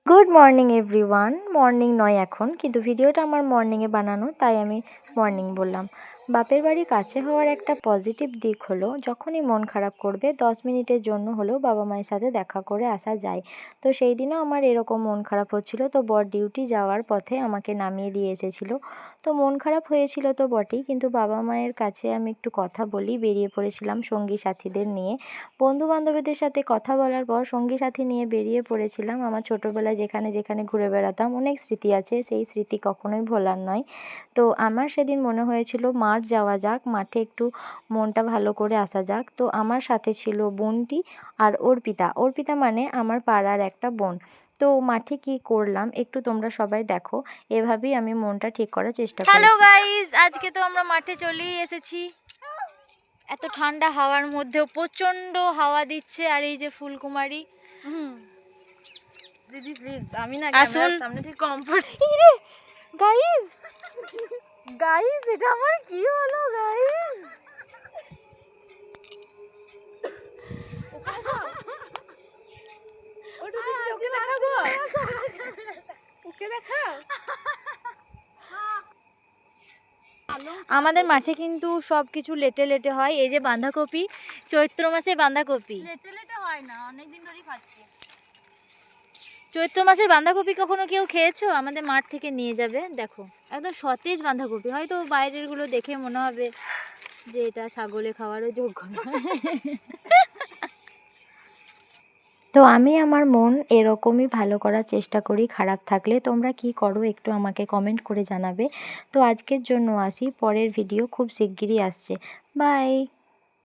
Good morning everyone. Morning নয় এখন, কিন্তু ভিডিওটা আমার মর্নিংয়ে বানানো, তাই আমি মর্নিং বললাম। বাপের বাড়ি কাছে হওয়ার একটা পজিটিভ দিক হলো, যখনই মন খারাপ করবে 10 মিনিটের জন্য হলেও বাবা মায়ের সাথে দেখা করে আসা যায়। তো সেই দিনও আমার এরকম মন খারাপ হচ্ছিলো, তো বর ডিউটি যাওয়ার পথে আমাকে নামিয়ে দিয়ে এসেছিলো। তো মন খারাপ হয়েছিল তো বটেই, কিন্তু বাবা মায়ের কাছে আমি একটু কথা বলি বেরিয়ে পড়েছিলাম সঙ্গী সাথীদের নিয়ে। বন্ধু বান্ধবীদের সাথে কথা বলার পর সঙ্গী সাথী নিয়ে বেরিয়ে পড়েছিলাম আমার ছোটোবেলায় যেখানে যেখানে ঘুরে বেড়াতাম। অনেক স্মৃতি আছে, সেই স্মৃতি কখনোই ভোলার নয়। তো আমার সেদিন মনে হয়েছিল মাঠ যাওয়া যাক, মাঠে একটু মনটা ভালো করে আসা যাক। তো আমার সাথে ছিল বোনটি আর অর্পিতা মানে আমার পাড়ার একটা বোন। তো মাঠে কি করলাম একটু তোমরা সবাই দেখো, এভাবেই আমি মনটা ঠিক করার চেষ্টা করি। হ্যালো গাইস, আজকে তো আমরা মাঠে চলেই এসেছি। এত ঠান্ডা হাওয়ার মধ্যেও প্রচন্ড হাওয়া দিচ্ছে। আর এই যে ফুলকুমারী, দিদি প্লিজ, আমি না আসুন। ক্যামেরার সামনে ঠিক কমফোর্ট। গাইস গাইস এটা আমার কি হলো গাইস? ওকে দেখা গো, ওকে দেখা। আমাদের মাঠে কিন্তু সব কিছু লেটে লেটে হয়। এই যে বাঁধাকপি, চৈত্র মাসে বাঁধাকপি। লেটে লেটে হয় না, অনেকদিন ধরেই খাচ্ছি। চৈত্র মাসের বাঁধাকপি কখনো কেউ খেয়েছো? আমাদের মাঠ থেকে নিয়ে যাবে, দেখো একদম সতেজ বাঁধাকপি। হয়তো বাইরের গুলো দেখে মনে হবে যে এটা ছাগলে খাওয়ারও যোগ্য নয়। তো আমি আমার মন এরকমই ভালো করার চেষ্টা করি। খারাপ থাকলে তোমরা কি করো একটু আমাকে কমেন্ট করে জানাবে। তো আজকের জন্য আসি, পরের ভিডিও খুব শিগগিরই আসছে। বাই।